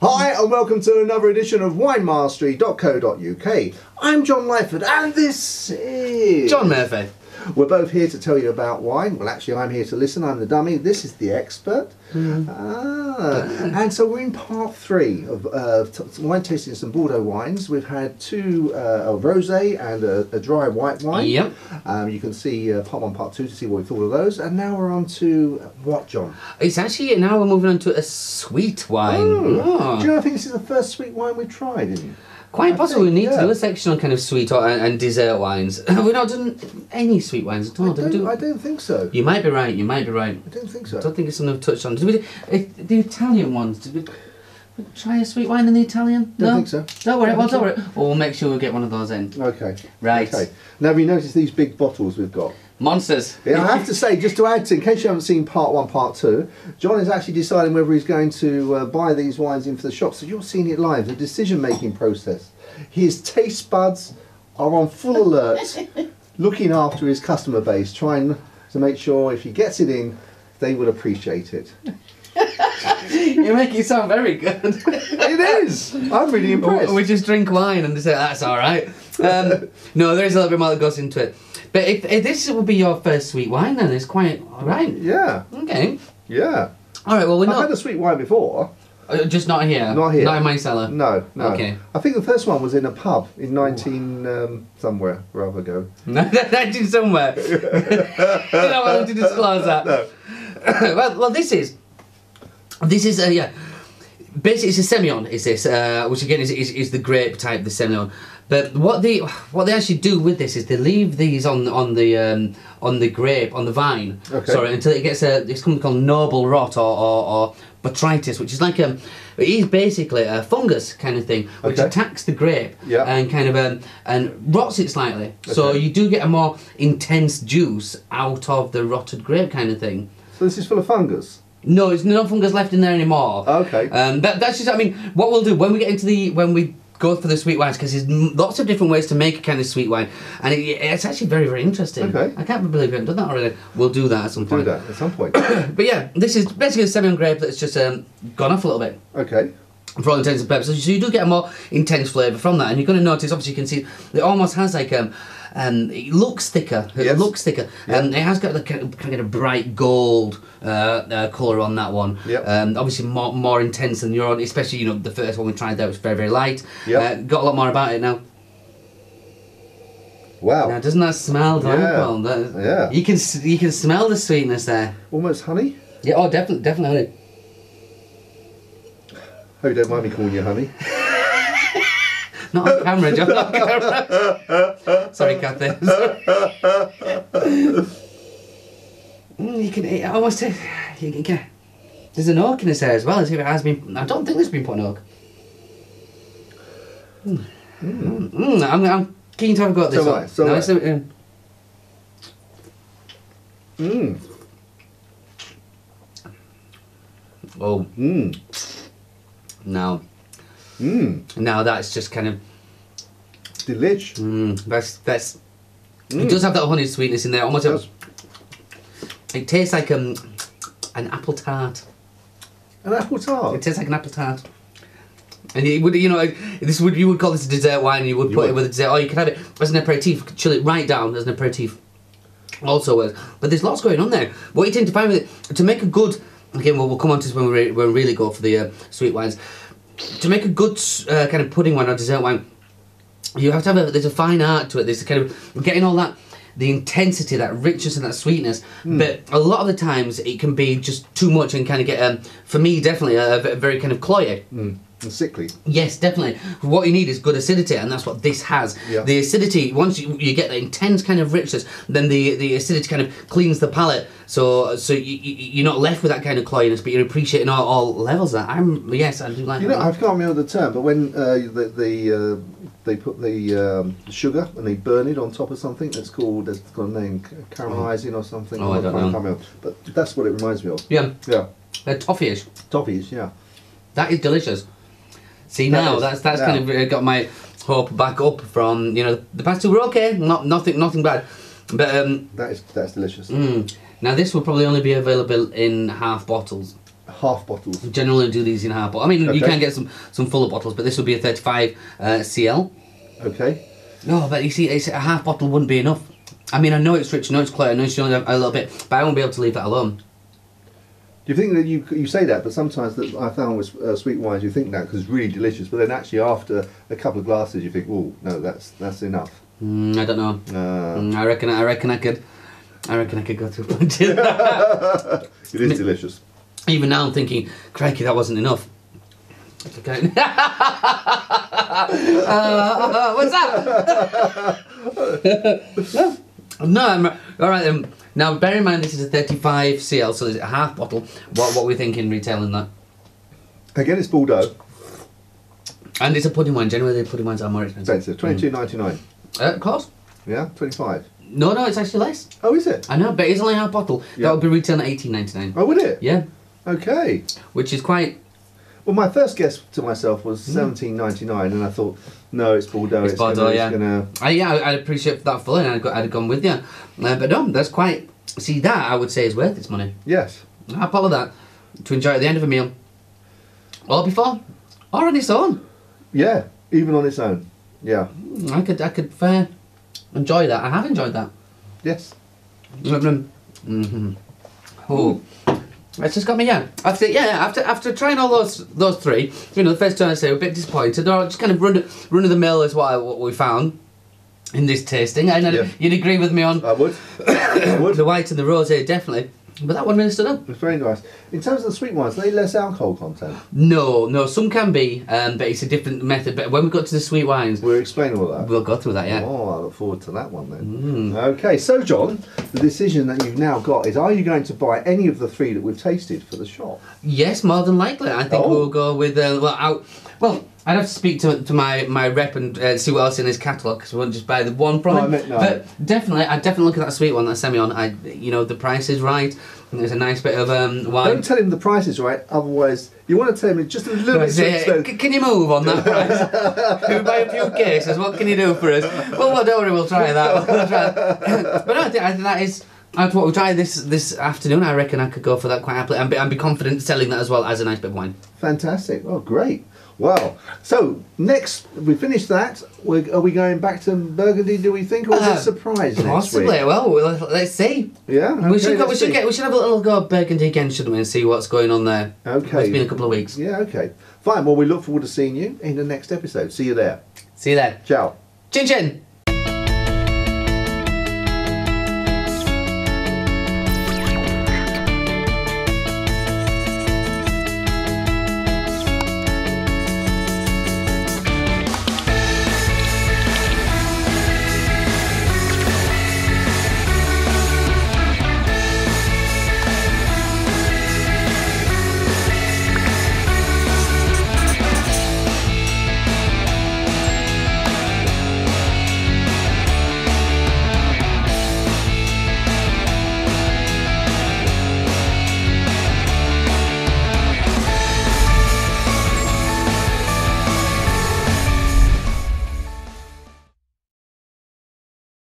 Hi and welcome to another edition of winemastery.co.uk. I'm John Lightford and this is... John Murphy. We're both here to tell you about wine. Well, actually, I'm here to listen. I'm the dummy. This is the expert. And so we're in part 3 of wine tasting some Bordeaux wines. We've had two, a rosé and a dry white wine. Yep. You can see part 1, part 2 to see what we thought of those. And now we're on to what, John? It's actually, now we're moving on to a sweet wine. Oh. Do you know, I think this is the first sweet wine we've tried, isn't it? Quite possibly we need to do a section on kind of sweet and dessert wines. We've not done any sweet wines at all, did we? I don't think so. You might be right, you might be right. I don't think so. I don't think it's something we've touched on. Did we the Italian ones, did we try a sweet wine in the Italian? Don't think so. Don't worry, don't worry. We'll make sure we get one of those in. Okay. Right. Okay. Now, have you noticed these big bottles we've got? Monsters. Yeah, I have to say, just to add to, in case you haven't seen part 1, part 2, John is actually deciding whether he's going to buy these wines in for the shop. So you're seeing it live, the decision-making process. His taste buds are on full alert, looking after his customer base, trying to make sure if he gets it in, they will appreciate it. You make it sound very good. It is! I'm really impressed. We just drink wine and say, that's alright. No, there is a little bit more that goes into it. But if this would be your first sweet wine, then it's quite alright. Yeah. Okay. Yeah. Alright, well, I've had a sweet wine before. Just not here? Not here. Not in my cellar? No, no. Okay. I think the first one was in a pub in 19... somewhere rather ago. 19 somewhere. You don't want to disclose that. No. well, this is yeah. Basically, it's a Semillon. Is this, which again is the grape type, the Semillon. But what they actually do with this is they leave these on the grape, on the vine. Okay. Sorry, until it gets it's something called noble rot or botrytis, which is like it is basically a fungus kind of thing, which attacks the grape and kind of and rots it slightly. Okay. So you do get a more intense juice out of the rotted grape kind of thing. So this is full of fungus? No, there's no fungus left in there anymore. Okay. That's just, I mean, what we'll do when we get into when we go for the sweet wines, because there's lots of different ways to make a kind of sweet wine, and it's actually very, very interesting. Okay. I can't believe we haven't done that already. We'll do that at some point. Do that at some point. But yeah, this is basically a Semillon grape that's just gone off a little bit. Okay. For all intents and purposes, so you do get a more intense flavour from that, and you're going to notice. Obviously, you can see it almost has like it looks thicker. It looks thicker. It has got the kind of bright gold colour on that one. Obviously, more intense than your own. Especially, the first one we tried there was very, very light. Got a lot more about it now. Wow! Now, doesn't that smell delightful? Yeah. You can smell the sweetness there. Almost honey. Yeah. Oh, definitely honey. Hope you don't mind me calling you honey. Not on camera, John. Not on camera. Sorry, Kathy. You can almost say you can get. There's an oak in this there as well. As if it has been. I don't think there's been put an oak. I'm keen to have a go at this one. Oh. Now that's just kind of delish. That's it does have that honey sweetness in there. Almost it tastes like an apple tart. An apple tart. It tastes like an apple tart. And you would you would call this a dessert wine. And you would put it with a dessert. Or you could have it as an aperitif. Chill it right down as an aperitif. Also works. But there's lots going on there. What you tend to find with it, to make a good, again, we'll come on to this when we really go for the sweet wines. To make a good kind of pudding wine or dessert wine, you have to have there's a fine art to it. There's a kind of getting all that, the intensity, that richness and that sweetness. But a lot of the times it can be just too much and kind of get, for me, definitely a very kind of cloyy. And sickly. Yes, definitely. What you need is good acidity, and that's what this has. Yeah. The acidity, once you get the intense kind of richness, then the acidity kind of cleans the palate, so you're not left with that kind of cloyiness, but you're appreciating all levels of that. Yes, I do like that. I can't remember the term, but when they put the sugar and they burn it on top of something, that's called, it's got a name, caramelising or something. Oh, I don't know. Remember, but that's what it reminds me of. Yeah. Yeah. They're toffee-ish. Toffees, yeah. That is delicious. See, now that's kind of got my hope back up from the past two were okay, nothing bad, but that's delicious. Now this will probably only be available in half bottles. half bottles. Generally do these in half bottles. I mean, Okay. you can get some fuller bottles, but this would be a 35 CL. Okay. No, but you see, it's a half bottle wouldn't be enough. I mean, I know it's rich, I know it's clear, I know it's only a little bit, but I won't be able to leave that alone. Do you think that you say that, but sometimes that I found with sweet wines, you think that because it's really delicious, but then actually after a couple of glasses, you think, oh no, that's enough. I don't know. I reckon I could go through plenty of that. It is delicious. Even now I'm thinking, crikey, that wasn't enough. Okay. What's that? No, I'm all right then. Now, bear in mind this is a 35 CL, so it's a half bottle. What are we thinking retailing that? Again, it's Bordeaux. And it's a pudding wine. Generally, the pudding wines are more expensive. Expensive, $22.99. Close? Yeah, 25. No, it's actually less. Oh, is it? I know, but it's only half bottle. Yeah. That would be retailing at $18.99. Oh, would it? Yeah, Okay. which is quite. Well, my first guess to myself was $17.99, and I thought, no, it's Bordeaux. It's Bordeaux, yeah. Gonna... I appreciate that fully, and I'd have gone with you. But no, that's quite. See, that I would say is worth its money. Yes. I'll follow that to enjoy at the end of a meal, or before, or on its own. Yeah, even on its own. Yeah. I could enjoy that. I have enjoyed that. Yes. Mm-hmm. Oh, it's just got me. Yeah. After trying all those three, you know, the first time I say we're a bit disappointed, or just kind of run of the mill is what we found in this tasting. And Yeah. you'd agree with me on I would. I would. the white and the rosé, definitely. But that one really stood up. It's very nice. In terms of the sweet wines, are they less alcohol content? No, some can be, but it's a different method. But when we got to the sweet wines, We'll explain all that. we'll go through that, yeah. Oh, I look forward to that one then. Okay, so John, the decision that you've now got is: are you going to buy any of the three that we've tasted for the shop? Yes, more than likely. I think Oh. we'll go with, I'd have to speak to my rep and see what else in his catalogue, because we won't just buy the one from him. No. But definitely, I'd definitely look at that sweet one that sent me on. The price is right. And there's a nice bit of wine. Don't tell him the price is right, otherwise you want to tell him it's just a little bit too expensive. Can you move on that price? Can we buy a few cases? What can you do for us? Well, don't worry, we'll try that. But no, I think that is. After what we tried this afternoon, I reckon I could go for that quite happily and be confident selling that as well as a nice bit of wine. Fantastic. Oh, great. Well, so next we finish that. Are we going back to Burgundy? Do we think, or is it a surprise next Possibly. week? Well, let's see. Yeah. we should let's see. have a little go at Burgundy again, shouldn't we, and see what's going on there. Okay. It's been a couple of weeks. Yeah. Okay. Fine. Well, we look forward to seeing you in the next episode. See you there. See you there. Ciao. Chin chin.